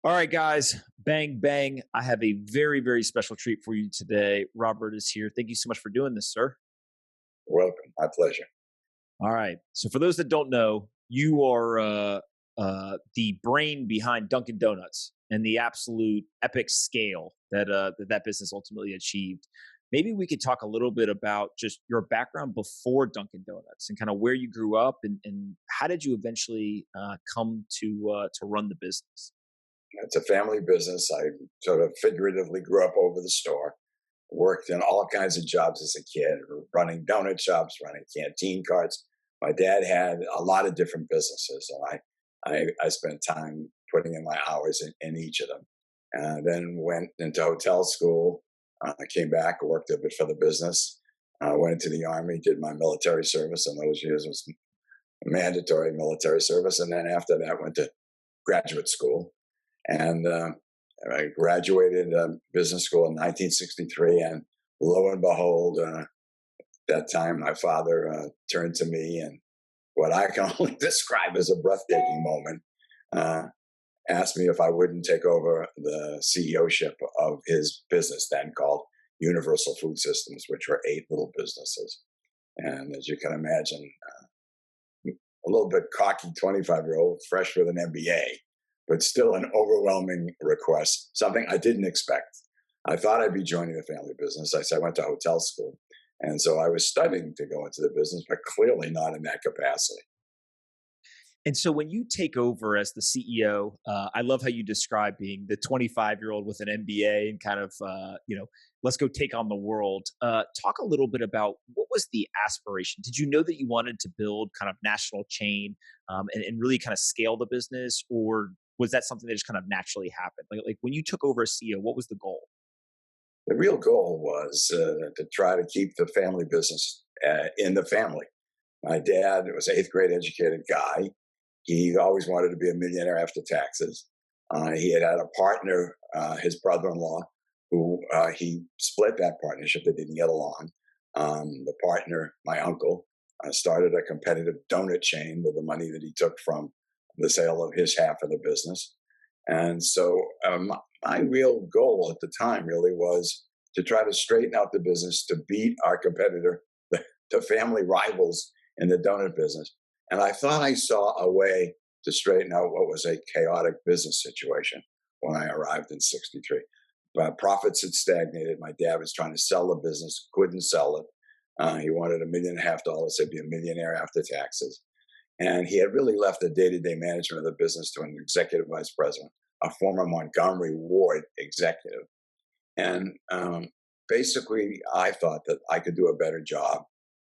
All right, guys, bang, bang. I have a very, very special treat for you today. Robert is here. Thank you so much for doing this, sir. Welcome. My pleasure. All right. So, for those that don't know, you are the brain behind Dunkin' Donuts and the absolute epic scale that business ultimately achieved. Maybe we could talk a little bit about just your background before Dunkin' Donuts and kind of where you grew up and how did you eventually come to run the business? It's a family business. I sort of figuratively grew up over the store, worked in all kinds of jobs as a kid, running donut shops, running canteen carts. My dad had a lot of different businesses, and I spent time putting in my hours in each of them. And then went into hotel school. I came back, worked a bit for the business. Went into the Army, did my military service. In those years, it was mandatory military service. And then after that, went to graduate school. And I graduated business school in 1963. And lo and behold, that time my father turned to me and what I can only describe as a breathtaking moment, asked me if I wouldn't take over the CEO-ship of his business then called Universal Food Systems, which were 8 little businesses. And as you can imagine, a little bit cocky 25-year-old, fresh with an MBA, but still an overwhelming request, something I didn't expect. I thought I'd be joining the family business. I went to hotel school. And so I was studying to go into the business, but clearly not in that capacity. And so when you take over as the CEO, I love how you describe being the 25-year-old with an MBA and kind of, let's go take on the world. Talk a little bit about what was the aspiration? Did you know that you wanted to build kind of national chain and really kind of scale the business? Or was that something that just kind of naturally happened? Like when you took over as CEO, what was the goal? The real goal was to try to keep the family business in the family. My dad was an 8th grade educated guy. He always wanted to be a millionaire after taxes. He had a partner, his brother-in-law, who he split that partnership. They didn't get along. The partner, my uncle, started a competitive donut chain with the money that he took from the sale of his half of the business. And so my real goal at the time really was to try to straighten out the business, to beat our competitor, the family rivals in the donut business. And I thought I saw a way to straighten out what was a chaotic business situation when I arrived in 63. But profits had stagnated. My dad was trying to sell the business, couldn't sell it. He wanted $1.5 million, to be a millionaire after taxes. And he had really left the day-to-day management of the business to an executive vice president, a former Montgomery Ward executive. And basically, I thought that I could do a better job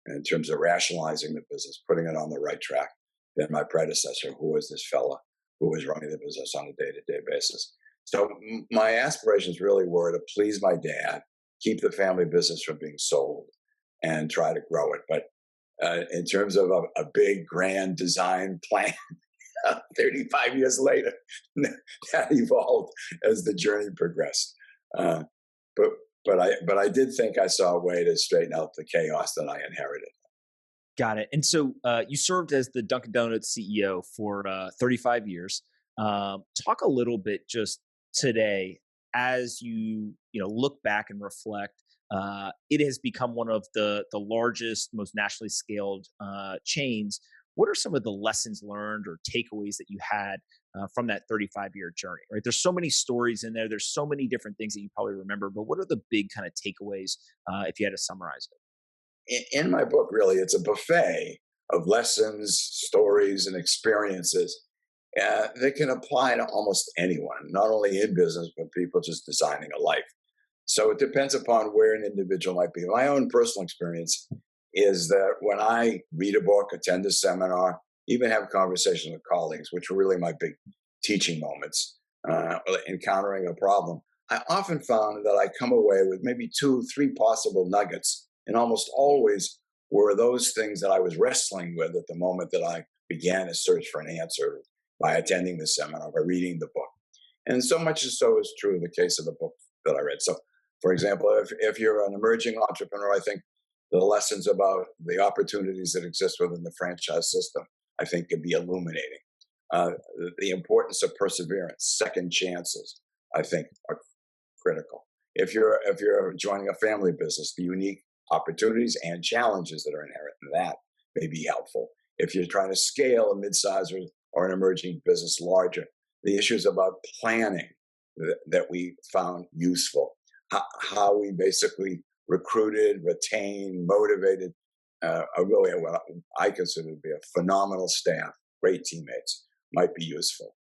in terms of rationalizing the business, putting it on the right track than my predecessor, who was this fella who was running the business on a day-to-day basis. So my aspirations really were to please my dad, keep the family business from being sold, and try to grow it. But in terms of a big, grand design plan, 35 years later, that evolved as the journey progressed. But I did think I saw a way to straighten out the chaos that I inherited. Got it. And so you served as the Dunkin' Donuts CEO for 35 years. Talk a little bit just today as you look back and reflect. It has become one of the largest, most nationally scaled chains. What are some of the lessons learned or takeaways that you had from that 35-year journey? Right, there's so many stories in there. There's so many different things that you probably remember. But what are the big kind of takeaways if you had to summarize it? In my book, really, it's a buffet of lessons, stories, and experiences that can apply to almost anyone, not only in business, but people just designing a life. So it depends upon where an individual might be. My own personal experience is that when I read a book, attend a seminar, even have conversations with colleagues, which were really my big teaching moments, encountering a problem, I often found that I come away with maybe 2, 3 possible nuggets, and almost always were those things that I was wrestling with at the moment that I began a search for an answer by attending the seminar, by reading the book. And so much so is true in the case of the book that I read. So, for example, if you're an emerging entrepreneur, I think the lessons about the opportunities that exist within the franchise system, I think, can be illuminating. Uh, the importance of perseverance, second chances, I think, are critical. If you're joining a family business, the unique opportunities and challenges that are inherent in that may be helpful. If you're trying to scale a mid-size or an emerging business larger, the issues about planning that we found useful, how we basically recruited, retained, motivated a really what I consider to be a phenomenal staff, great teammates, might be useful.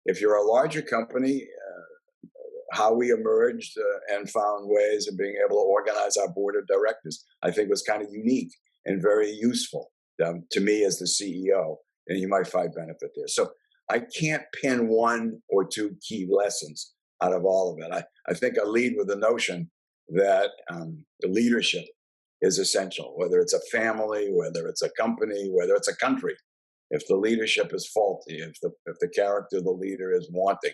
If you're a larger company, how we emerged and found ways of being able to organize our board of directors, I think was kind of unique and very useful to me as the CEO. And you might find benefit there. So I can't pin one or two key lessons out of all of it. I think I lead with the notion that the leadership is essential, whether it's a family, whether it's a company, whether it's a country. If the leadership is faulty, if the character of the leader is wanting,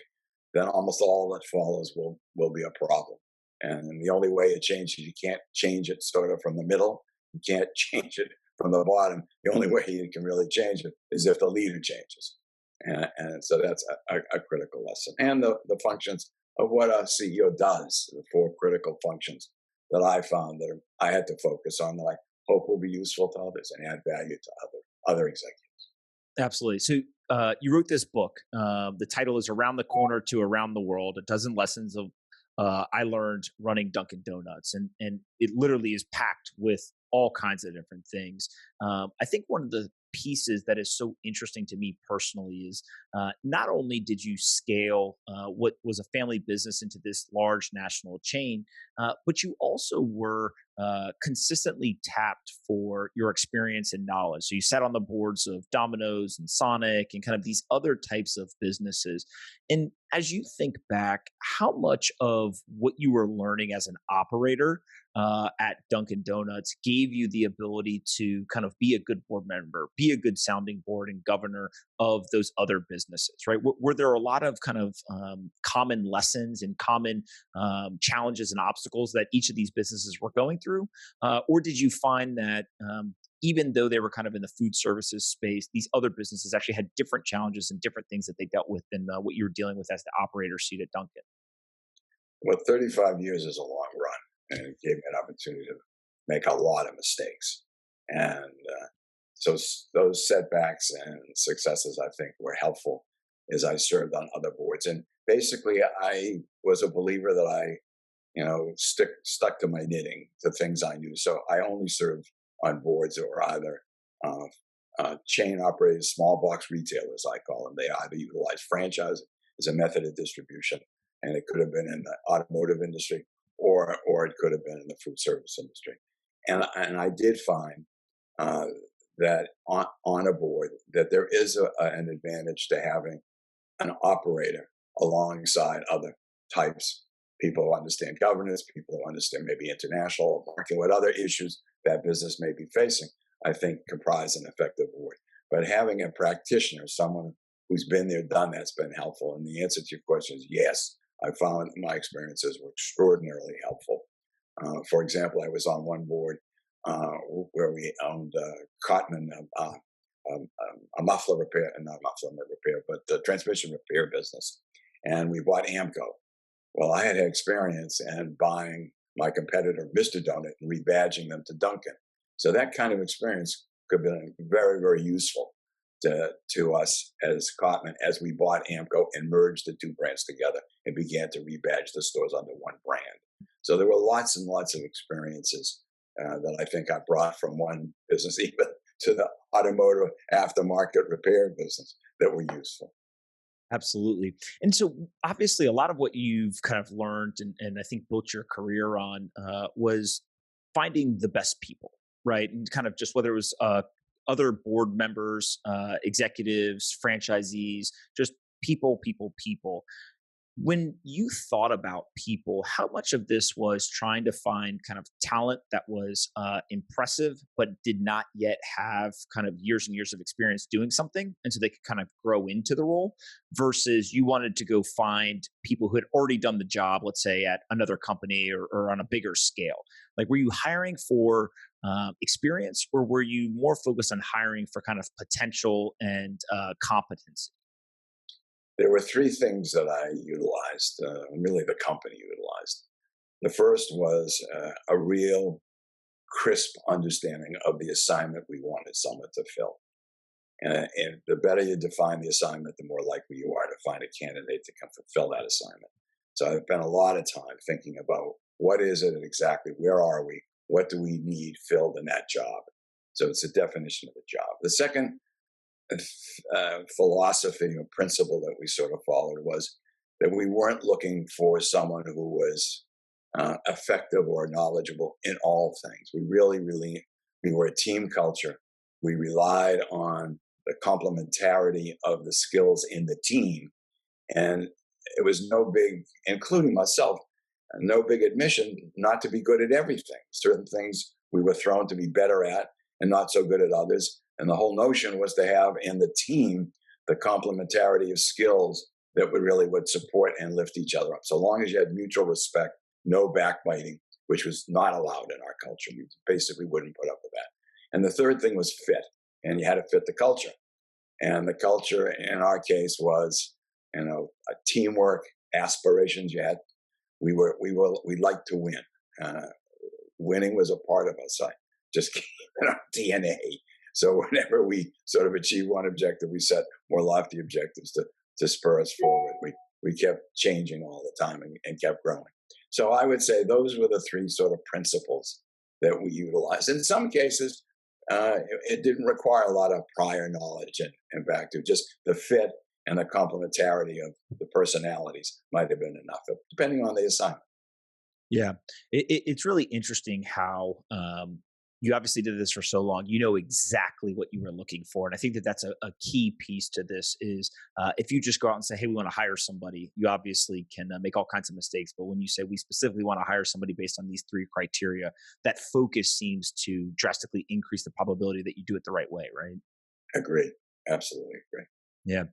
then almost all that follows will be a problem. And the only way it changes, you can't change it sort of from the middle. You can't change it from the bottom. The only way you can really change it is if the leader changes. And so that's a critical lesson. And the functions of what a CEO does, the four critical functions that I found that I had to focus on that I hope will be useful to others and add value to other executives. Absolutely. So you wrote this book. The title is Around the Corner to Around the World, a dozen lessons of I learned running Dunkin' Donuts. And it literally is packed with all kinds of different things. I think one of the pieces that is so interesting to me personally is not only did you scale what was a family business into this large national chain, but you also were consistently tapped for your experience and knowledge. So you sat on the boards of Domino's and Sonic and kind of these other types of businesses. And as you think back, how much of what you were learning as an operator at Dunkin' Donuts gave you the ability to kind of be a good board member, be a good sounding board and governor of those other businesses, right? Were there a lot of kind of common lessons and common challenges and obstacles that each of these businesses were going through? Or did you find that even though they were kind of in the food services space, these other businesses actually had different challenges and different things that they dealt with than what you were dealing with as the operator seat at Dunkin'? Well, 35 years is a long run, and it gave me an opportunity to make a lot of mistakes. And so those setbacks and successes, I think, were helpful as I served on other boards. And basically, I was a believer that stuck to my knitting, to things I knew. So I only served on boards that were either chain operators, small box retailers, I call them. They either utilize franchise as a method of distribution, and it could have been in the automotive industry, or it could have been in the food service industry. And I did find that on a board that there is an advantage to having an operator alongside other types, people who understand governance, people who understand maybe international marketing, what other issues that business may be facing, I think comprise an effective board. But having a practitioner, someone who's been there, done that's been helpful. And the answer to your question is yes. I found my experiences were extraordinarily helpful. For example, I was on one board where we owned Cotman, a muffler repair, not muffler repair, but the transmission repair business. And we bought Amco. Well, I had experience in buying my competitor, Mr. Donut, and rebadging them to Dunkin'. So that kind of experience could have been very, very useful to us as Cotman as we bought Amco and merged the two brands together and began to rebadge the stores under one brand. So there were lots and lots of experiences that I think I brought from one business even to the automotive aftermarket repair business that were useful. Absolutely. And so obviously a lot of what you've kind of learned and I think built your career on was finding the best people, right? And kind of just whether it was other board members, executives, franchisees, just people. When you thought about people, how much of this was trying to find kind of talent that was impressive, but did not yet have kind of years and years of experience doing something, and so they could kind of grow into the role, versus you wanted to go find people who had already done the job, let's say at another company or on a bigger scale? Like, were you hiring for experience, or were you more focused on hiring for kind of potential and competence? There were three things that I utilized, really the company utilized. The first was a real crisp understanding of the assignment we wanted someone to fill. And the better you define the assignment, the more likely you are to find a candidate to come fulfill that assignment. So I've spent a lot of time thinking about what is it exactly, where are we, what do we need filled in that job? So it's a definition of a job. The second philosophy or principle that we sort of followed was that we weren't looking for someone who was effective or knowledgeable in all things. We were a team culture. We relied on the complementarity of the skills in the team. And it was no big, including myself, no big admission not to be good at everything. Certain things we were thrown to be better at and not so good at others. And the whole notion was to have in the team the complementarity of skills that would support and lift each other up. So long as you had mutual respect, no backbiting, which was not allowed in our culture. We basically wouldn't put up with that. And the third thing was fit, and you had to fit the culture. And the culture in our case was, a teamwork, aspirations. We liked to win. Winning was a part of us. I just in our DNA. So whenever we sort of achieved one objective, we set more lofty objectives to spur us forward. We kept changing all the time and kept growing. So I would say those were the three sort of principles that we utilized. In some cases, it didn't require a lot of prior knowledge and back to just the fit and the complementarity of the personalities might have been enough, depending on the assignment. Yeah, it's really interesting how you obviously did this for so long. You know exactly what you were looking for, and I think that that's a key piece to this. Is if you just go out and say, "Hey, we want to hire somebody," you obviously can make all kinds of mistakes. But when you say we specifically want to hire somebody based on these three criteria, that focus seems to drastically increase the probability that you do it the right way, right? Agree. Absolutely agree. Yeah.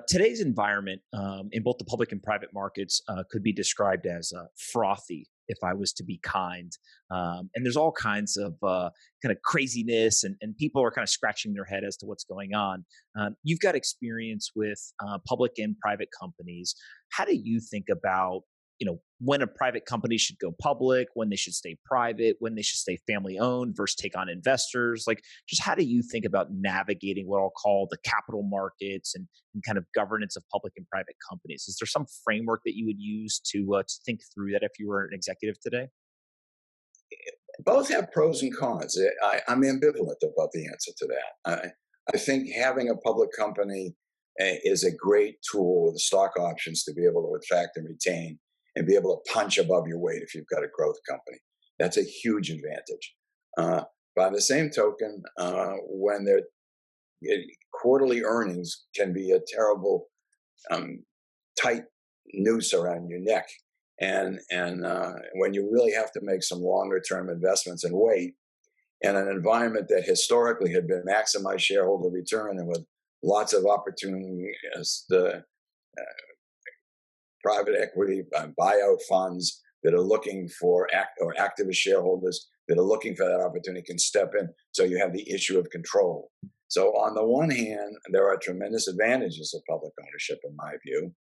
Today's environment in both the public and private markets could be described as frothy, if I was to be kind. And there's all kinds of kind of craziness, and people are kind of scratching their head as to what's going on. You've got experience with public and private companies. How do you think about, when a private company should go public, when they should stay private, when they should stay family owned versus take on investors? Like, just how do you think about navigating what I'll call the capital markets and kind of governance of public and private companies? Is there some framework that you would use to think through that if you were an executive today? Both have pros and cons. I'm ambivalent about the answer to that. I think having a public company is a great tool with the stock options to be able to attract and retain and be able to punch above your weight if you've got a growth company. That's a huge advantage. By the same token, when their quarterly earnings can be a terrible tight noose around your neck, and when you really have to make some longer term investments and wait, in an environment that historically had been maximize shareholder return and with lots of opportunities, the private equity buyout funds that are looking for activist shareholders that are looking for that opportunity can step in. So you have the issue of control. So on the one hand, there are tremendous advantages of public ownership, in my view.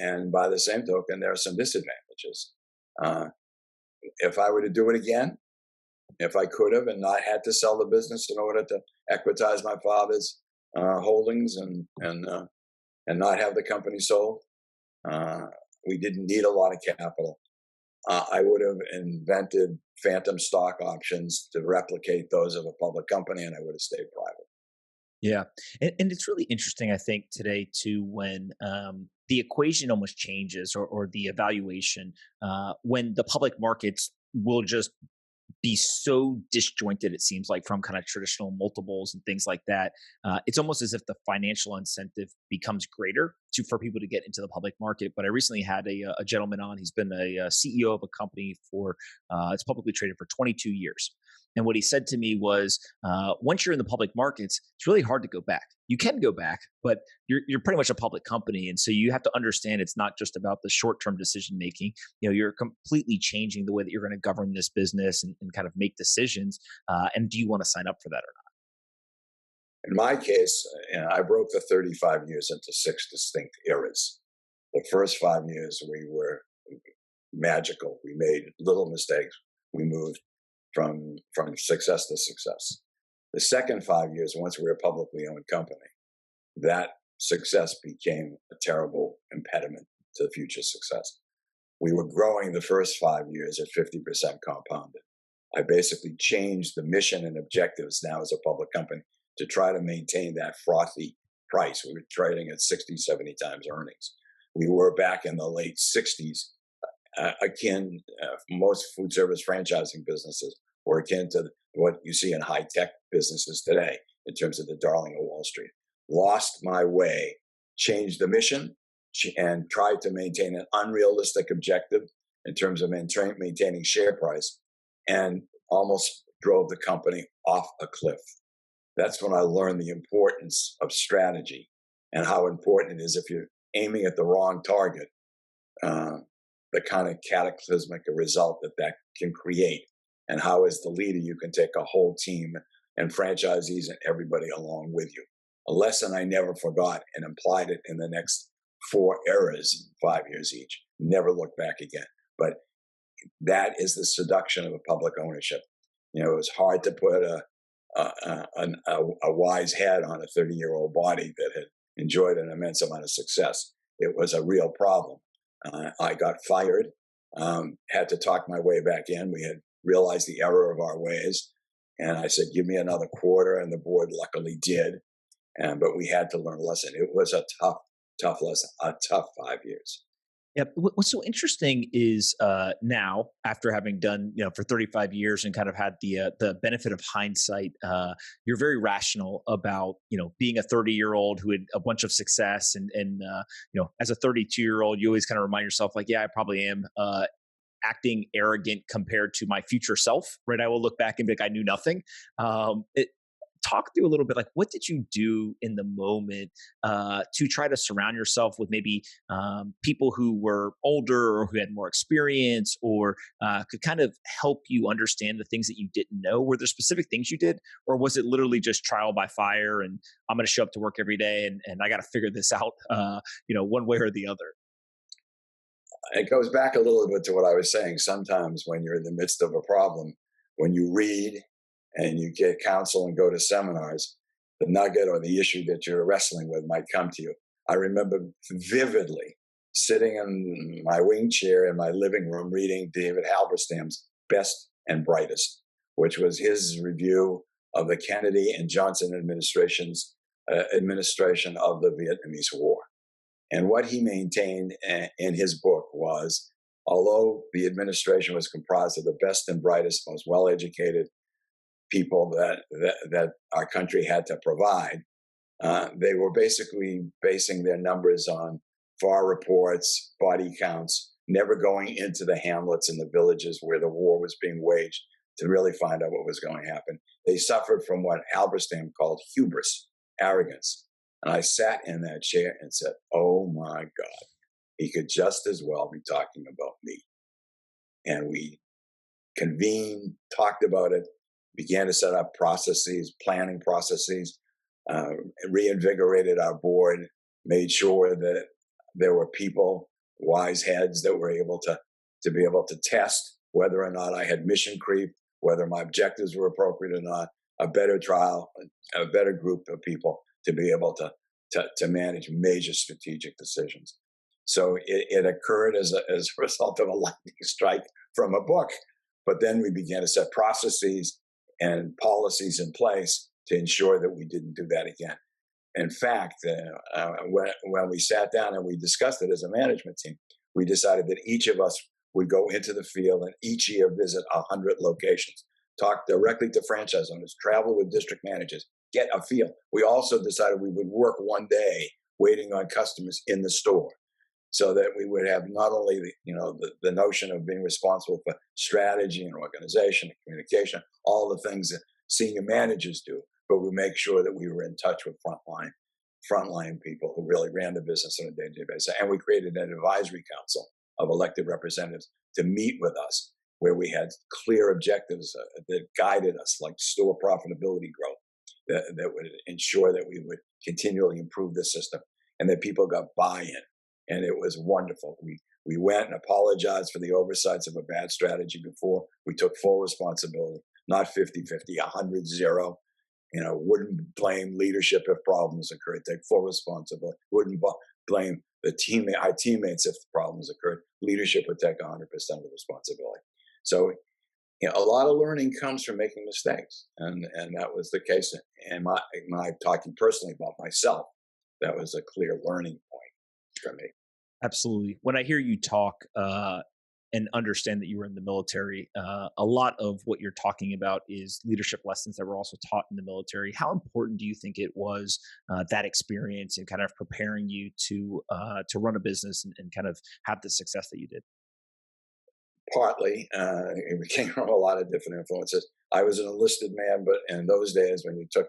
And by the same token, there are some disadvantages. If I were to do it again, if I could have and not had to sell the business in order to equitize my father's holdings and not have the company sold, we didn't need a lot of capital. I would have invented phantom stock options to replicate those of a public company, and I would have stayed private. Yeah, and it's really interesting, I think, today too, when the equation almost changes, or the evaluation, when the public markets will just be so disjointed, it seems like, from kind of traditional multiples and things like that. It's almost as if the financial incentive becomes greater for people to get into the public market. But I recently had a gentleman on. He's been a CEO of a company for it's publicly traded for 22 years. And what he said to me was, once you're in the public markets, it's really hard to go back. You can go back, but you're pretty much a public company, and so you have to understand it's not just about the short term decision making. You're completely changing the way that you're going to govern this business and kind of make decisions. And do you want to sign up for that or In my case, I broke the 35 years into 6 distinct eras. The first 5 years, we were magical. We made little mistakes. We moved from success to success. The second 5 years, once we were a publicly owned company, that success became a terrible impediment to future success. We were growing the first 5 years at 50% compounded. I basically changed the mission and objectives now as a public company to try to maintain that frothy price. We were trading at 60, 70 times earnings. We were back in the late 60s, most food service franchising businesses were akin to what you see in high-tech businesses today in terms of the darling of Wall Street. Lost my way, changed the mission, and tried to maintain an unrealistic objective in terms of maintaining share price, and almost drove the company off a cliff. That's when I learned the importance of strategy and how important it is if you're aiming at the wrong target, the kind of cataclysmic result that can create, and how as the leader you can take a whole team and franchisees and everybody along with you. A lesson I never forgot and applied it in the next 4 eras, 5 years each. Never look back again. But that is the seduction of a public ownership. It was hard to put a wise head on a 30-year-old body that had enjoyed an immense amount of success. It was a real problem. I got fired, had to talk my way back in. We had realized the error of our ways. And I said, give me another quarter. And the board luckily did. But we had to learn a lesson. It was a tough lesson, a tough 5 years. Yeah. What's so interesting is now, after having done for 35 years and kind of had the benefit of hindsight, you're very rational about being a 30-year-old who had a bunch of success, and as a 32-year-old, you always kind of remind yourself like, yeah, I probably am acting arrogant compared to my future self, right? I will look back and be like, I knew nothing. Talk through a little bit, like, what did you do in the moment to try to surround yourself with maybe people who were older or who had more experience, or could kind of help you understand the things that you didn't know? Were there specific things you did, or was it literally just trial by fire and I'm going to show up to work every day and I got to figure this out, one way or the other? It goes back a little bit to what I was saying. Sometimes when you're in the midst of a problem, when you read and you get counsel and go to seminars, the nugget or the issue that you're wrestling with might come to you. I remember vividly sitting in my wing chair in my living room reading David Halberstam's Best and Brightest, which was his review of the Kennedy and Johnson administration's administration of the Vietnamese War. And what he maintained in his book was, although the administration was comprised of the best and brightest, most well-educated people that our country had to provide, they were basically basing their numbers on FAR reports, body counts, never going into the hamlets and the villages where the war was being waged to really find out what was going to happen. They suffered from what Halberstam called hubris, arrogance. And I sat in that chair and said, oh my God, he could just as well be talking about me. And we convened, talked about it, began to set up processes, planning processes, reinvigorated our board, made sure that there were people, wise heads that were able to be able to test whether or not I had mission creep, whether my objectives were appropriate or not, a better trial, a better group of people to be able to manage major strategic decisions. So it occurred as a result of a lightning strike from a book. But then we began to set processes and policies in place to ensure that we didn't do that again. In fact, when we sat down and we discussed it as a management team, we decided that each of us would go into the field and each year visit 100 locations, talk directly to franchise owners, travel with district managers, get a feel. We also decided we would work one day waiting on customers in the store, so that we would have not only the notion of being responsible for strategy and organization and communication, all the things that senior managers do, but we make sure that we were in touch with frontline people who really ran the business on a day-to-day basis. And we created an advisory council of elected representatives to meet with us, where we had clear objectives that guided us, like store profitability growth, that would ensure that we would continually improve the system, and that people got buy-in. And it was wonderful. We went and apologized for the oversights of a bad strategy before. We took full responsibility, not 50-50, 100-0. Wouldn't blame leadership if problems occurred. Take full responsibility. Wouldn't blame our teammates if problems occurred. Leadership would take 100% of the responsibility. So, a lot of learning comes from making mistakes, and that was the case. And my talking personally about myself, that was a clear learning point for me. Absolutely. When I hear you talk and understand that you were in the military, a lot of what you're talking about is leadership lessons that were also taught in the military. How important do you think it was, that experience and kind of preparing you to run a business and kind of have the success that you did? Partly, it came from a lot of different influences. I was an enlisted man, but in those days when you took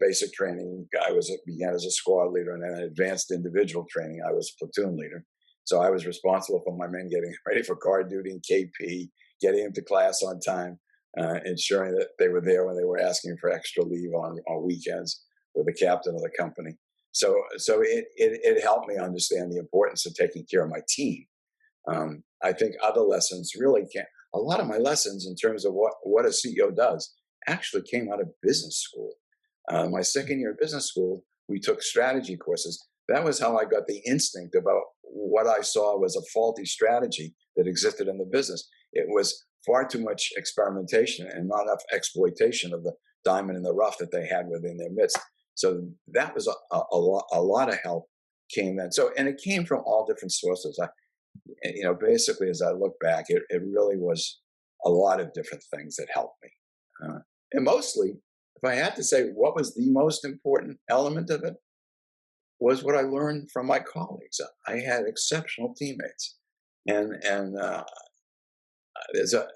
basic training, I began as a squad leader, and then advanced individual training, I was a platoon leader. So I was responsible for my men getting ready for guard duty and KP, getting them to class on time, ensuring that they were there when they were asking for extra leave on weekends with the captain of the company. So it helped me understand the importance of taking care of my team. I think other lessons really can't. A lot of my lessons in terms of what a CEO does actually came out of business school. My second year of business school, we took strategy courses. That was how I got the instinct about what I saw was a faulty strategy that existed in the business. It was far too much experimentation and not enough exploitation of the diamond in the rough that they had within their midst. So that was a lot of help came then. So, and it came from all different sources. Basically, as I look back, it really was a lot of different things that helped me. And mostly, if I had to say what was the most important element of it, was what I learned from my colleagues. I had exceptional teammates. And there's a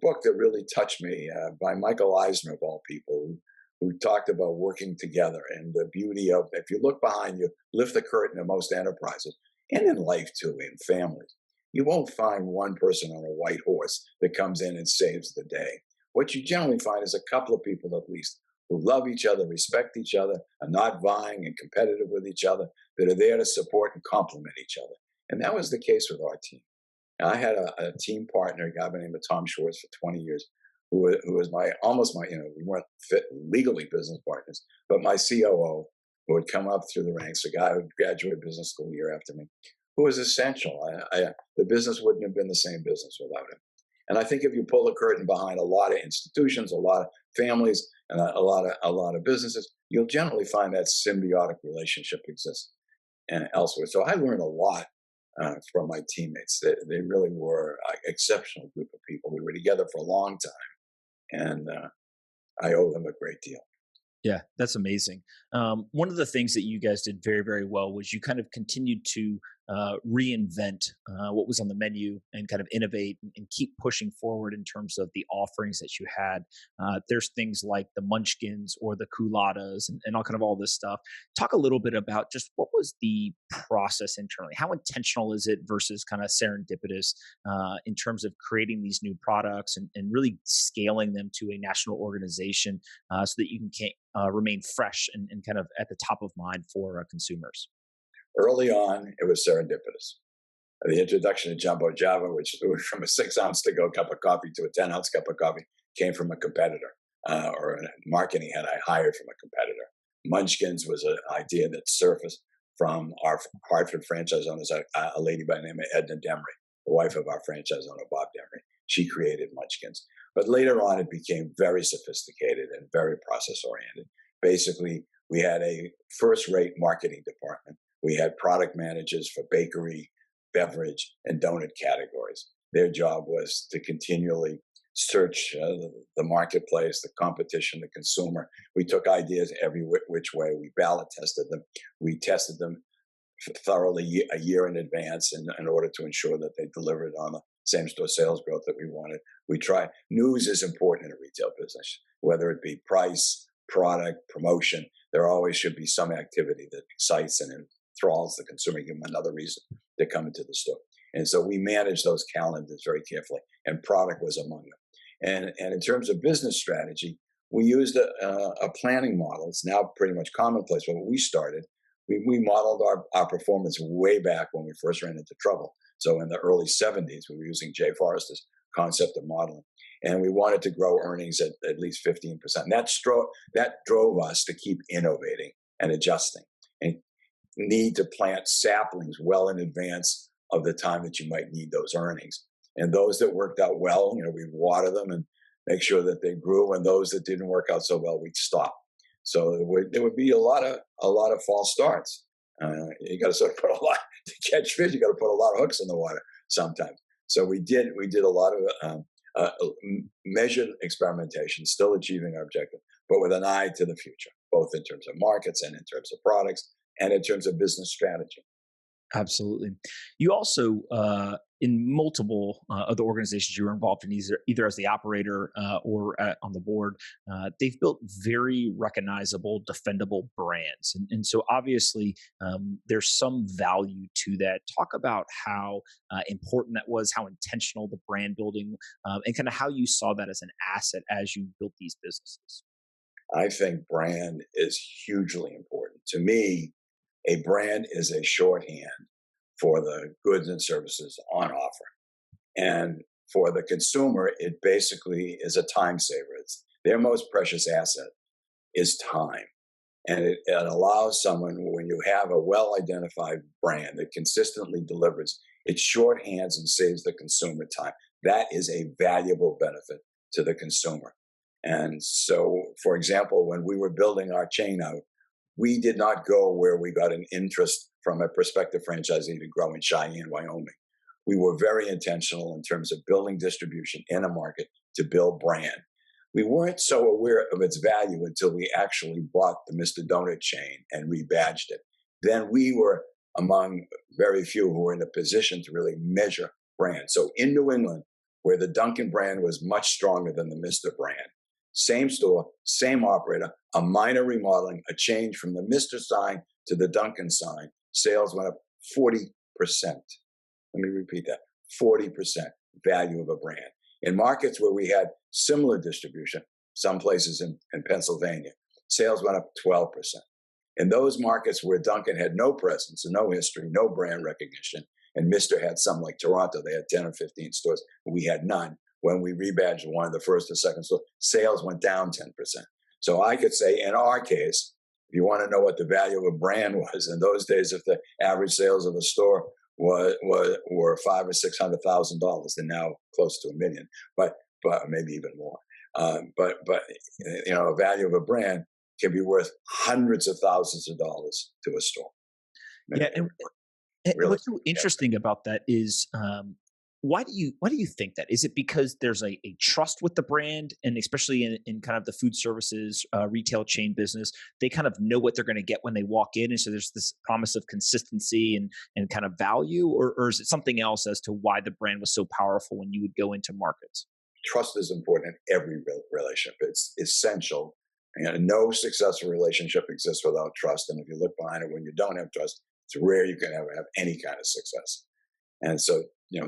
book that really touched me by Michael Eisner, of all people, who talked about working together and the beauty of, if you look behind you, lift the curtain in most enterprises, and in life too, in families. You won't find one person on a white horse that comes in and saves the day. What you generally find is a couple of people at least who love each other, respect each other, are not vying and competitive with each other, that are there to support and complement each other. And that was the case with our team. Now, I had a team partner, a guy by the name of Tom Schwartz, for 20 years, who was almost my, we weren't fit legally business partners, but my COO, who had come up through the ranks, a guy who graduated business school a year after me, who was essential. The business wouldn't have been the same business without him. And I think if you pull the curtain behind a lot of institutions, a lot of families, and a lot of businesses, you'll generally find that symbiotic relationship exists and elsewhere. So I learned a lot from my teammates. They really were an exceptional group of people. We were together for a long time, and I owe them a great deal. Yeah, that's amazing. One of the things that you guys did very, very well was you kind of continued to reinvent what was on the menu and kind of innovate and keep pushing forward in terms of the offerings that you had. There's things like the munchkins or the culottes and all this stuff. Talk a little bit about just what was the process internally? How intentional is it versus kind of serendipitous in terms of creating these new products and really scaling them to a national organization so that you can remain fresh and kind of at the top of mind for consumers? Early on, it was serendipitous. The introduction of Jumbo Java, which moved from a 6-ounce to-go cup of coffee to a 10-ounce cup of coffee, came from a competitor or a marketing head I hired from a competitor. Munchkins was an idea that surfaced from our Hartford franchise owners, a lady by the name of Edna Demery, the wife of our franchise owner, Bob Demery. She created Munchkins. But later on, it became very sophisticated and very process-oriented. Basically, we had a first-rate marketing department. We had product managers for bakery, beverage, and donut categories. Their job was to continually search the marketplace, the competition, the consumer. We took ideas every which way. We ballot tested them. We tested them thoroughly a year in advance in order to ensure that they delivered on the same store sales growth that we wanted. We try. News is important in a retail business, whether it be price, product, promotion. There always should be some activity that excites and enthralls the consumer, give them another reason to come into the store. And so we manage those calendars very carefully, and product was among them. And in terms of business strategy, we used a planning model. It's now pretty much commonplace. But when we started, we modeled our performance way back when we first ran into trouble. So in the early 70s, we were using Jay Forrester's concept of modeling. And we wanted to grow earnings at least 15%. And that drove us to keep innovating and adjusting and need to plant saplings well in advance of the time that you might need those earnings. And those that worked out well, we'd water them and make sure that they grew. And those that didn't work out so well, we'd stop. So there would be a lot of false starts. You got to sort of put a lot to catch fish. You got to put a lot of hooks in the water sometimes. So we did a lot of measured experimentation, still achieving our objective, but with an eye to the future, both in terms of markets and in terms of products and in terms of business strategy. Absolutely. You also, in multiple other organizations you were involved in, either as the operator or on the board, they've built very recognizable, defendable brands. And so obviously there's some value to that. Talk about how important that was, how intentional the brand building, and kind of how you saw that as an asset as you built these businesses. I think brand is hugely important. To me, a brand is a shorthand for the goods and services on offer. And for the consumer, it basically is a time saver. It's their most precious asset is time. And it allows someone, when you have a well-identified brand that consistently delivers, it shorthands and saves the consumer time. That is a valuable benefit to the consumer. And so, for example, when we were building our chain out, we did not go where we got an interest from a prospective franchisee to grow in Cheyenne, Wyoming. We were very intentional in terms of building distribution in a market to build brand. We weren't so aware of its value until we actually bought the Mr. Donut chain and rebadged it. Then we were among very few who were in a position to really measure brand. So in New England, where the Dunkin' brand was much stronger than the Mr. brand, same store, same operator, a minor remodeling, a change from the Mr. sign to the Dunkin' sign, sales went up 40%. Let me repeat that, 40% value of a brand. In markets where we had similar distribution, some places in Pennsylvania, sales went up 12%. In those markets where Dunkin' had no presence and no history, no brand recognition, and Mr. had some like Toronto, they had 10 or 15 stores, we had none. When we rebadged one of the first or second store, sales went down 10%. So I could say in our case, if you want to know what the value of a brand was, in those days, if the average sales of a store were $500,000 or $600,000, they're now close to $1 million, but maybe even more. But a value of a brand can be worth hundreds of thousands of dollars to a store. Yeah, and really, what's so interesting about that is why do you think that? Is it because there's a trust with the brand, and especially in kind of the food services retail chain business, they kind of know what they're going to get when they walk in, and so there's this promise of consistency and kind of value, or is it something else as to why the brand was so powerful when you would go into markets? Trust is important in every relationship. It's essential. And no successful relationship exists without trust. And if you look behind it, when you don't have trust, it's rare you can ever have any kind of success. And so,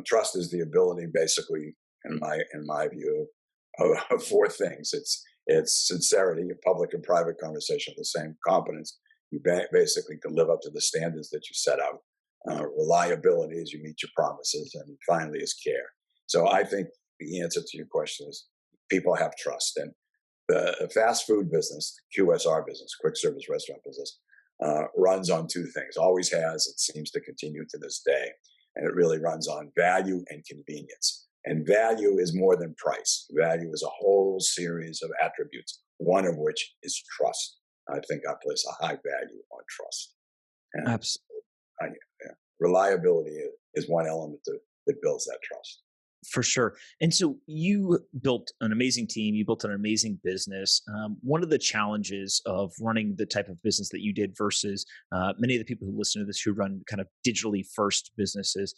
trust is the ability, basically, in my view, of four things. It's sincerity, a public and private conversation with the same competence. You basically can live up to the standards that you set out. Reliability is you meet your promises, and finally is care. So I think the answer to your question is people have trust. And the fast food business, QSR business, quick service restaurant business, runs on two things, always has, it seems to continue to this day. And it really runs on value and convenience. And value is more than price. Value is a whole series of attributes, one of which is trust. I think I place a high value on trust. And Absolutely. reliability is one element that builds that trust. For sure. And so you built an amazing team, you built an amazing business. One of the challenges of running the type of business that you did versus many of the people who listen to this who run kind of digitally first businesses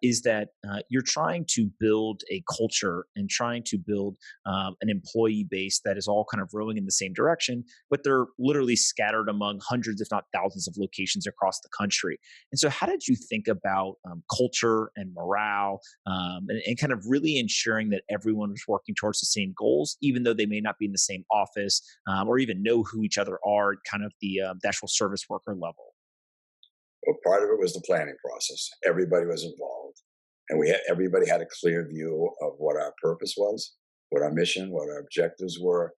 is that you're trying to build a culture and trying to build an employee base that is all kind of rowing in the same direction, but they're literally scattered among hundreds, if not thousands, of locations across the country. And so, how did you think about culture and morale and kind of really ensuring that everyone was working towards the same goals, even though they may not be in the same office or even know who each other are at kind of the actual service worker level? Well, part of it was the planning process. Everybody was involved, and everybody had a clear view of what our purpose was, what our mission, what our objectives were,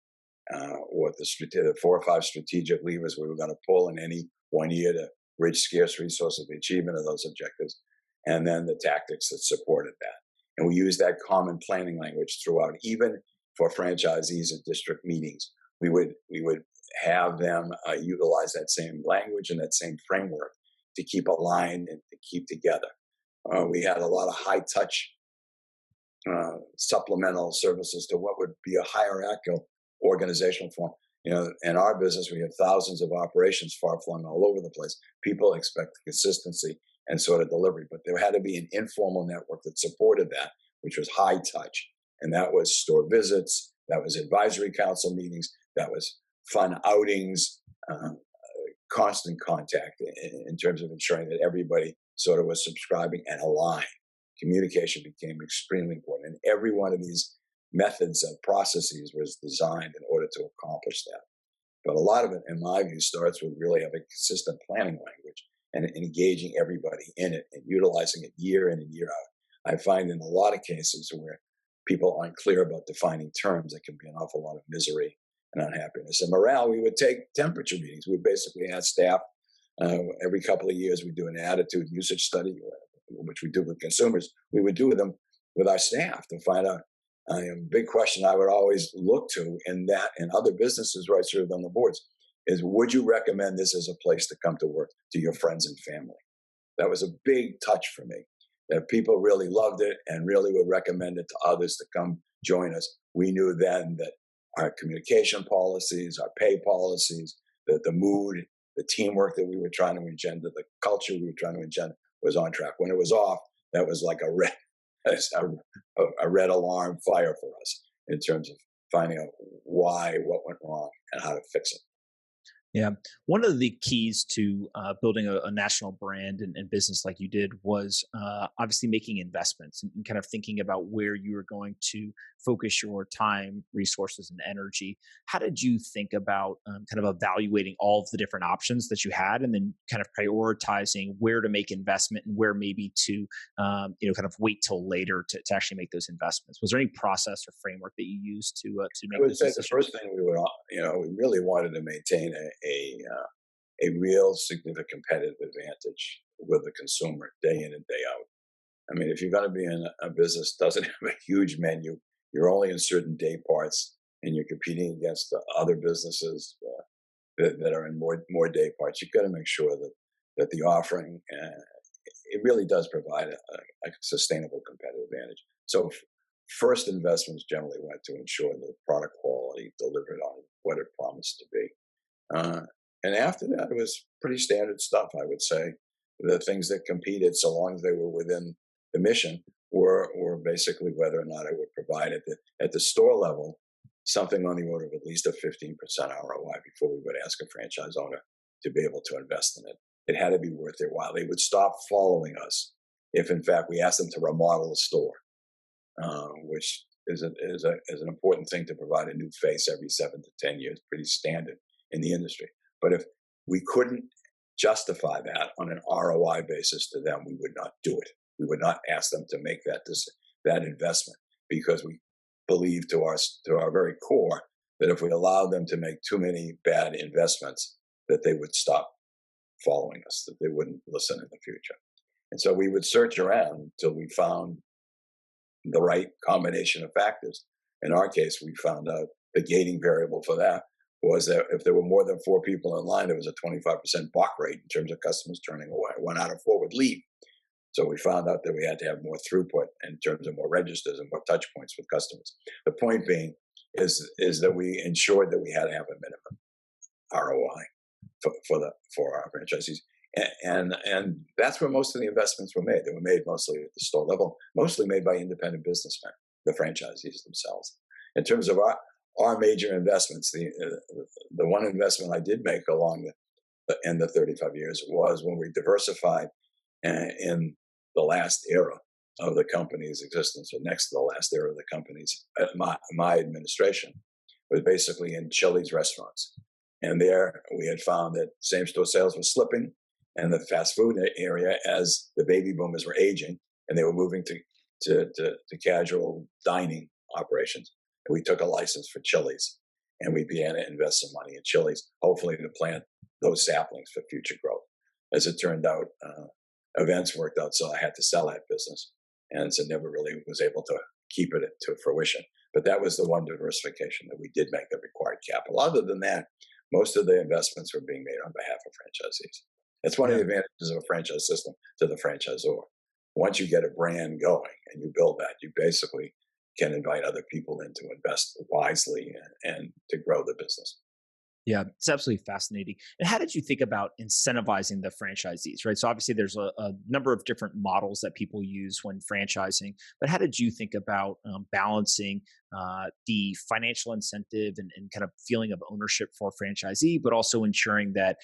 what the 4 or 5 strategic levers we were going to pull in any one year to bridge scarce resources, the achievement of those objectives, and then the tactics that supported that. And we used that common planning language throughout, even for franchisees at district meetings. We would have them utilize that same language and that same framework to keep aligned and to keep together. We had a lot of high touch supplemental services to what would be a hierarchical organizational form. In our business, we have thousands of operations far flung all over the place. People expect consistency and sort of delivery, but there had to be an informal network that supported that, which was high touch. And that was store visits, that was advisory council meetings, that was fun outings, constant contact in terms of ensuring that everybody sort of was subscribing and aligned. Communication became extremely important. And every one of these methods and processes was designed in order to accomplish that. But a lot of it, in my view, starts with really having consistent planning language and engaging everybody in it and utilizing it year in and year out. I find in a lot of cases where people aren't clear about defining terms, there can be an awful lot of misery and unhappiness. And morale, we would take temperature readings. We basically had staff every couple of years. We do an attitude usage study, which we do with consumers. We would do them with our staff to find out. A big question I would always look to in that and other businesses where I served on the boards is, would you recommend this as a place to come to work to your friends and family? That was a big touch for me, that people really loved it and really would recommend it to others to come join us. We knew then that our communication policies, our pay policies, the mood, the teamwork that we were trying to engender, the culture we were trying to engender was on track. When it was off, that was like a red alarm fire for us in terms of finding out why, what went wrong, and how to fix it. Yeah. One of the keys to building a national brand and business like you did was obviously making investments and kind of thinking about where you were going to focus your time, resources, and energy. How did you think about kind of evaluating all of the different options that you had and then kind of prioritizing where to make investment and where maybe to, kind of wait till later to actually make those investments? Was there any process or framework that you used to I make would those say the decisions? first thing we really wanted to maintain a real significant competitive advantage with the consumer day in and day out. I mean, if you're going to be in a business that doesn't have a huge menu, you're only in certain day parts, and you're competing against the other businesses that are in more day parts. You've got to make sure that the offering it really does provide a sustainable competitive advantage. So first investments generally went to ensure that product quality delivered on what it promised to be. And after that, it was pretty standard stuff, I would say. The things that competed, so long as they were within the mission, were basically whether or not it would provide at the store level something on the order of at least a 15% ROI before we would ask a franchise owner to be able to invest in it. It had to be worth their while. They would stop following us if, in fact, we asked them to remodel a store, which is an important thing to provide a new face every 7 to 10 years, pretty standard in the industry. But if we couldn't justify that on an ROI basis to them, we would not do it. We would not ask them to make that investment, because we believe to our very core that if we allowed them to make too many bad investments, that they would stop following us, that they wouldn't listen in the future. And so we would search around until we found the right combination of factors. In our case, we found out the gating variable for that was that if there were more than 4 people in line, there was a 25% balk rate in terms of customers turning away. 1 out of 4 would leave. So we found out that we had to have more throughput in terms of more registers and more touch points with customers. The point being is that we ensured that we had to have a minimum ROI for our franchisees. And that's where most of the investments were made. They were made mostly at the store level, mostly made by independent businessmen, the franchisees themselves. In terms of our major investments, the one investment I did make along in the 35 years was when we diversified in the last era of the company's existence, or next to the last era of the company's my administration, was basically in Chili's restaurants. And there we had found that same-store sales was slipping in the fast food area as the baby boomers were aging and they were moving to casual dining operations. And we took a license for Chili's and we began to invest some money in Chili's, hopefully to plant those saplings for future growth. As it turned out, events worked out, so I had to sell that business. And so never really was able to keep it to fruition. But that was the one diversification that we did make that required capital. Other than that, most of the investments were being made on behalf of franchisees. That's one of the advantages of a franchise system to the franchisor. Once you get a brand going and you build that, you basically can invite other people in to invest wisely and to grow the business. Yeah, it's absolutely fascinating. And how did you think about incentivizing the franchisees, right? So obviously there's a number of different models that people use when franchising, but how did you think about balancing the financial incentive and kind of feeling of ownership for a franchisee, but also ensuring that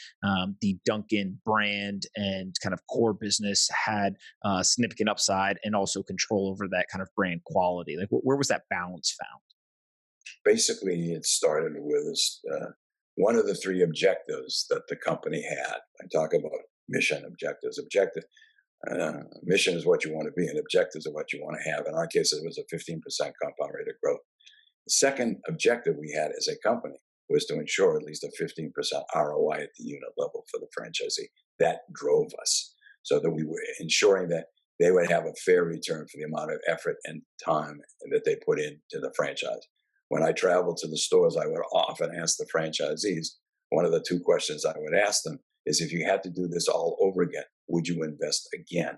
the Dunkin' brand and kind of core business had significant upside and also control over that kind of brand quality? Like where was that balance found? Basically, it started with one of the three objectives that the company had. I talk about mission objectives. Mission is what you want to be, and objectives are what you want to have. In our case, it was a 15% compound rate of growth. The second objective we had as a company was to ensure at least a 15% ROI at the unit level for the franchisee. That drove us so that we were ensuring that they would have a fair return for the amount of effort and time that they put into the franchise. When I traveled to the stores, I would often ask the franchisees, one of the two questions I would ask them is, if you had to do this all over again, would you invest again?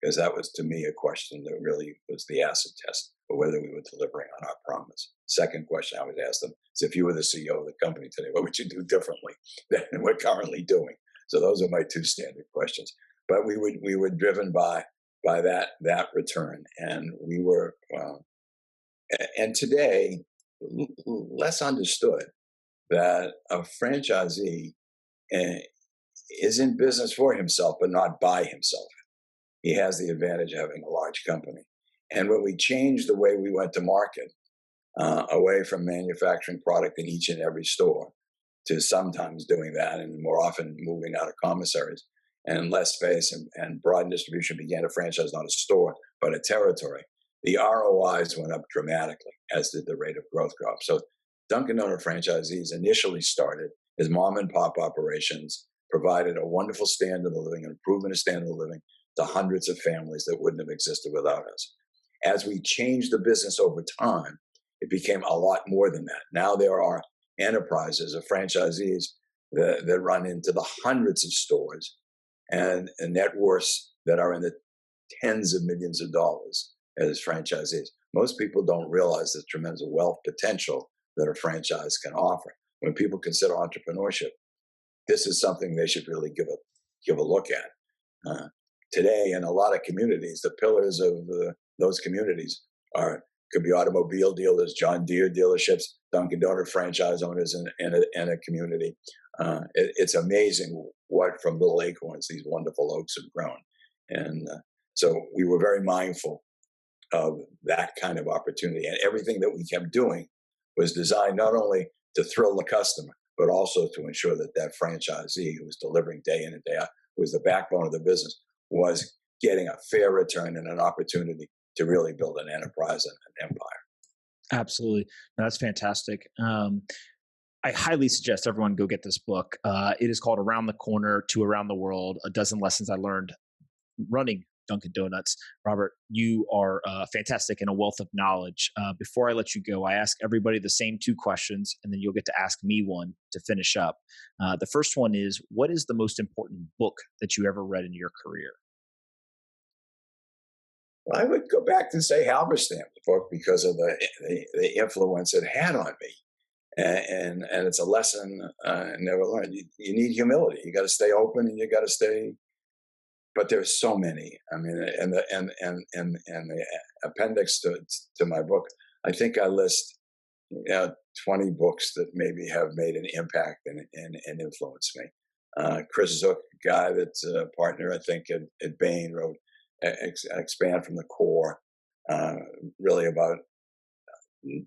Because that was, to me, a question that really was the acid test of whether we were delivering on our promise. Second question I would ask them is, if you were the CEO of the company today, what would you do differently than we're currently doing? So those are my two standard questions. But we were driven by that return, and we were and today less understood that a franchisee is in business for himself, but not by himself. He has the advantage of having a large company. And when we changed the way we went to market, away from manufacturing product in each and every store to sometimes doing that and more often moving out of commissaries and less space and broad distribution, began to franchise not a store, but a territory, the ROIs went up dramatically, as did the rate of growth go up. So Dunkin' Donuts franchisees initially started as mom and pop operations, provided a wonderful standard of living, an improvement of standard of living to hundreds of families that wouldn't have existed without us. As we changed the business over time, it became a lot more than that. Now there are enterprises of franchisees that run into the hundreds of stores and net worths that are in the tens of millions of dollars as franchisees. Most people don't realize the tremendous wealth potential that a franchise can offer. When people consider entrepreneurship, this is something they should really give a look at. Today, in a lot of communities, the pillars of those communities could be automobile dealers, John Deere dealerships, Dunkin' Donuts franchise owners in a community. It's amazing what from little acorns these wonderful oaks have grown. And so we were very mindful of that kind of opportunity. And everything that we kept doing was designed not only to thrill the customer, but also to ensure that that franchisee who was delivering day in and day out, who was the backbone of the business, was getting a fair return and an opportunity to really build an enterprise and an empire. Absolutely. No, that's fantastic. I highly suggest everyone go get this book. It is called Around the Corner to Around the World, A Dozen Lessons I Learned Running Dunkin' Donuts. Robert, you are fantastic and a wealth of knowledge. Before I let you go, I ask everybody the same two questions, and then you'll get to ask me one to finish up. The first one is, what is the most important book that you ever read in your career? Well, I would go back to say Halberstam, the book, because of the influence it had on me. And it's a lesson I never learned. You need humility. You got to stay open, and you got to stay. But there's so many. I mean, and the appendix to my book, I think I list 20 books that maybe have made an impact and influenced me. Chris Zook, guy that's a partner, I think, at Bain, wrote Expand from the Core, really about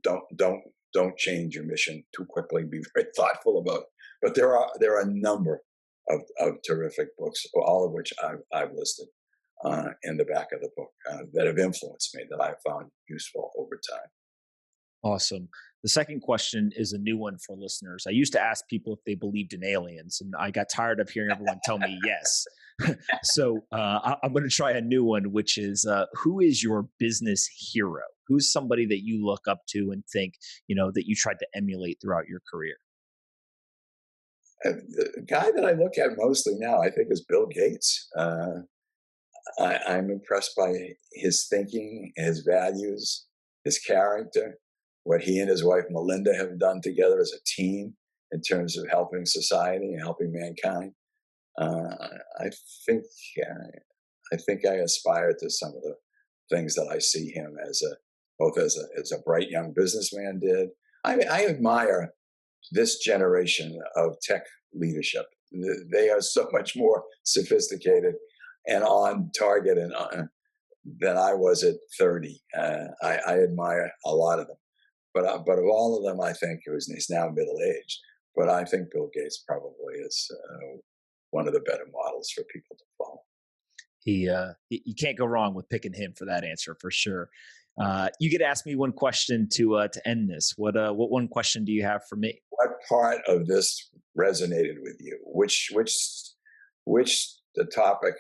don't change your mission too quickly. Be very thoughtful about it. But there are a number of terrific books, all of which I've listed in the back of the book that have influenced me, that I've found useful over time. Awesome. The second question is a new one for listeners. I used to ask people if they believed in aliens, and I got tired of hearing everyone tell me yes. So I'm going to try a new one, which is who is your business hero? Who's somebody that you look up to and think, that you tried to emulate throughout your career? The guy that I look at mostly now, I think, is Bill Gates. I'm impressed by his thinking, his values, his character, what he and his wife Melinda have done together as a team in terms of helping society and helping mankind. I think I aspire to some of the things that I see him as both as a bright young businessman did. I admire this generation of tech leadership. They are so much more sophisticated and on target than I was at 30. I admire a lot of them. But of all of them, I think he's now middle-aged. But I think Bill Gates probably is one of the better models for people to follow. You can't go wrong with picking him for that answer, for sure. You could ask me one question to end this. What one question do you have for me? What part of this resonated with you? Which the topic?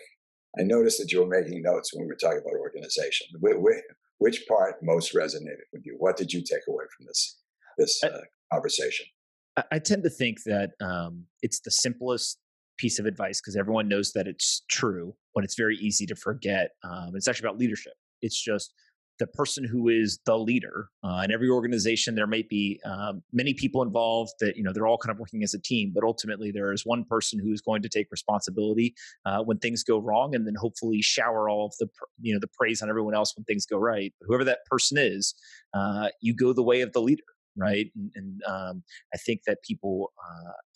I noticed that you were making notes when we were talking about organization. Which part most resonated with you? What did you take away from this conversation? I tend to think that it's the simplest piece of advice because everyone knows that it's true, but it's very easy to forget. It's actually about leadership. It's just the person who is the leader. In every organization, there might be many people involved that, they're all kind of working as a team, but ultimately there is one person who is going to take responsibility when things go wrong, and then hopefully shower all of the praise on everyone else when things go right. But whoever that person is, you go the way of the leader. Right. And I think that people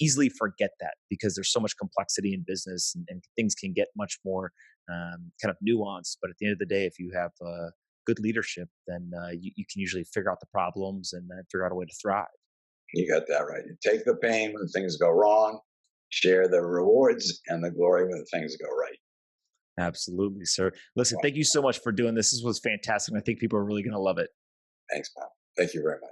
easily forget that because there's so much complexity in business and things can get much more kind of nuanced. But at the end of the day, if you have good leadership, then you can usually figure out the problems and figure out a way to thrive. You got that right. You take the pain when things go wrong, share the rewards and the glory when things go right. Absolutely, sir. Listen, thank you so much for doing this. This was fantastic. I think people are really going to love it. Thanks, Bob. Thank you very much.